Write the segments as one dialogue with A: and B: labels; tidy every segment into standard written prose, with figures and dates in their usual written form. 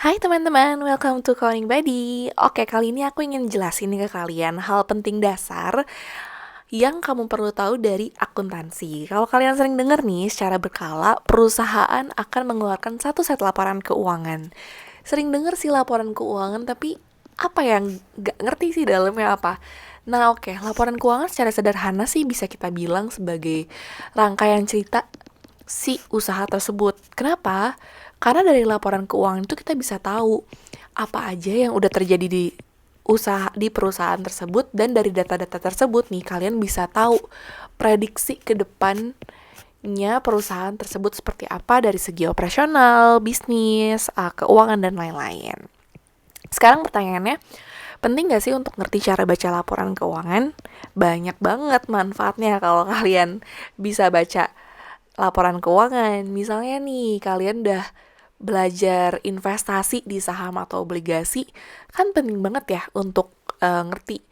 A: Hai teman-teman, welcome to Coding Buddy. Oke, kali ini aku ingin jelasin nih ke kalian hal penting dasar yang kamu perlu tahu dari akuntansi. Kalau kalian sering dengar nih, secara berkala, perusahaan akan mengeluarkan satu set laporan keuangan. Sering dengar sih laporan keuangan, tapi apa yang gak ngerti sih dalamnya apa. Nah oke, laporan keuangan secara sederhana sih bisa kita bilang sebagai rangkaian cerita si usaha tersebut. Kenapa? Karena dari laporan keuangan itu kita bisa tahu apa aja yang udah terjadi di perusahaan tersebut, dan dari data-data tersebut nih kalian bisa tahu prediksi ke depannya perusahaan tersebut seperti apa dari segi operasional, bisnis, keuangan dan lain-lain. Sekarang pertanyaannya, penting gak sih untuk ngerti cara baca laporan keuangan? Banyak banget manfaatnya kalau kalian bisa baca laporan keuangan. Misalnya nih, kalian udah belajar investasi di saham atau obligasi, kan penting banget ya untuk ngerti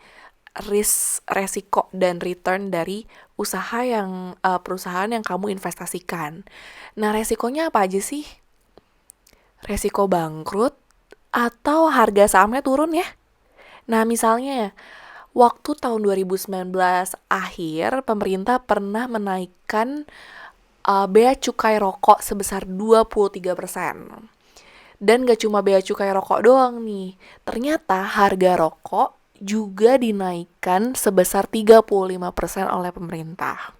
A: resiko dan return dari perusahaan yang kamu investasikan. Nah, resikonya apa aja sih? Resiko bangkrut atau harga sahamnya turun ya. Nah, misalnya waktu tahun 2019 akhir, pemerintah pernah menaikkan bea cukai rokok sebesar 23%. Dan gak cuma bea cukai rokok doang nih, ternyata harga rokok juga dinaikkan sebesar 35% oleh pemerintah.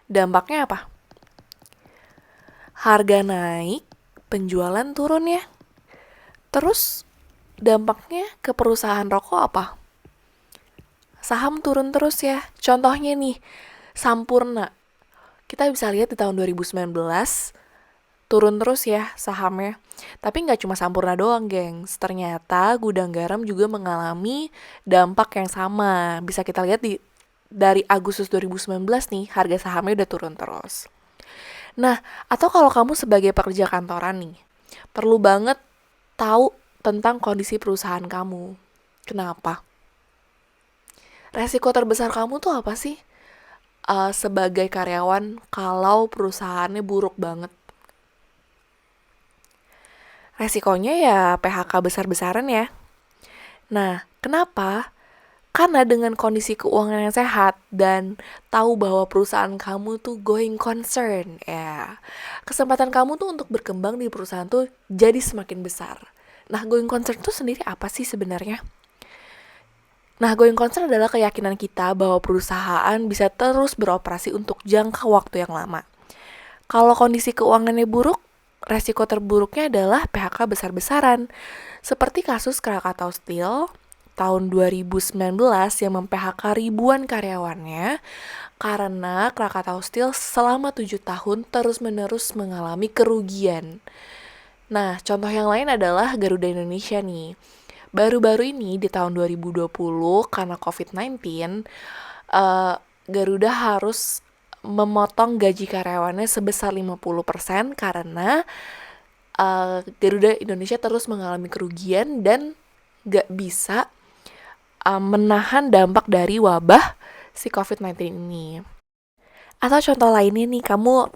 A: Dampaknya apa? Harga naik, penjualan turun ya. Terus dampaknya ke perusahaan rokok apa? Saham turun terus ya. Contohnya nih, Sampurna. Kita bisa lihat di tahun 2019 turun terus ya sahamnya. Tapi nggak cuma Sampurna doang, gengs. Ternyata Gudang Garam juga mengalami dampak yang sama. Bisa kita lihat dari Agustus 2019 nih, harga sahamnya udah turun terus. Nah, atau kalau kamu sebagai pekerja kantoran nih, perlu banget tahu tentang kondisi perusahaan kamu. Kenapa? Resiko terbesar kamu tuh apa sih? Sebagai karyawan kalau perusahaannya buruk banget. Resikonya ya PHK besar-besaran ya. Nah, kenapa? Karena dengan kondisi keuangan yang sehat dan tahu bahwa perusahaan kamu tuh going concern, ya, kesempatan kamu tuh untuk berkembang di perusahaan tuh jadi semakin besar. Nah, going concern tuh sendiri apa sih sebenarnya? Nah, going concern adalah keyakinan kita bahwa perusahaan bisa terus beroperasi untuk jangka waktu yang lama. Kalau kondisi keuangannya buruk, resiko terburuknya adalah PHK besar-besaran. Seperti kasus Krakatau Steel tahun 2019 yang mem-PHK ribuan karyawannya karena Krakatau Steel selama 7 tahun terus-menerus mengalami kerugian. Nah, contoh yang lain adalah Garuda Indonesia nih. Baru-baru ini di tahun 2020 karena COVID-19, Garuda harus memotong gaji karyawannya sebesar 50% karena Garuda Indonesia terus mengalami kerugian dan gak bisa menahan dampak dari wabah si COVID-19 ini. Atau contoh lainnya nih, kamu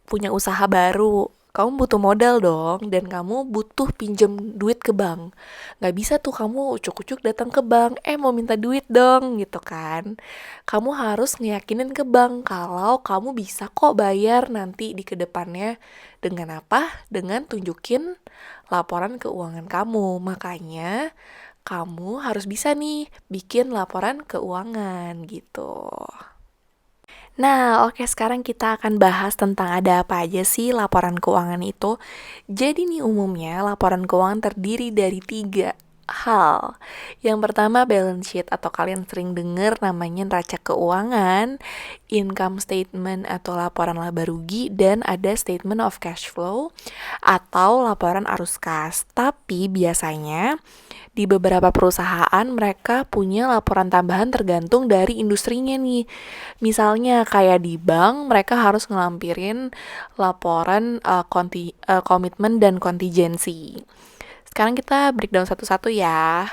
A: punya usaha baru, kamu butuh modal dong, dan kamu butuh pinjem duit ke bank. Gak bisa tuh kamu ucuk-ucuk datang ke bank, mau minta duit dong, gitu kan. Kamu harus ngeyakinin ke bank kalau kamu bisa kok bayar nanti di kedepannya. Dengan apa? Dengan tunjukin laporan keuangan kamu. Makanya kamu harus bisa nih bikin laporan keuangan gitu. Nah, oke, sekarang kita akan bahas tentang ada apa aja sih laporan keuangan itu. Jadi nih umumnya laporan keuangan terdiri dari 3 hal. Yang pertama balance sheet atau kalian sering dengar namanya neraca keuangan, income statement atau laporan laba rugi, dan ada statement of cash flow atau laporan arus kas. Tapi biasanya di beberapa perusahaan mereka punya laporan tambahan tergantung dari industrinya nih. Misalnya kayak di bank mereka harus ngelampirin laporan komitmen dan kontingensi. Sekarang kita breakdown satu-satu ya.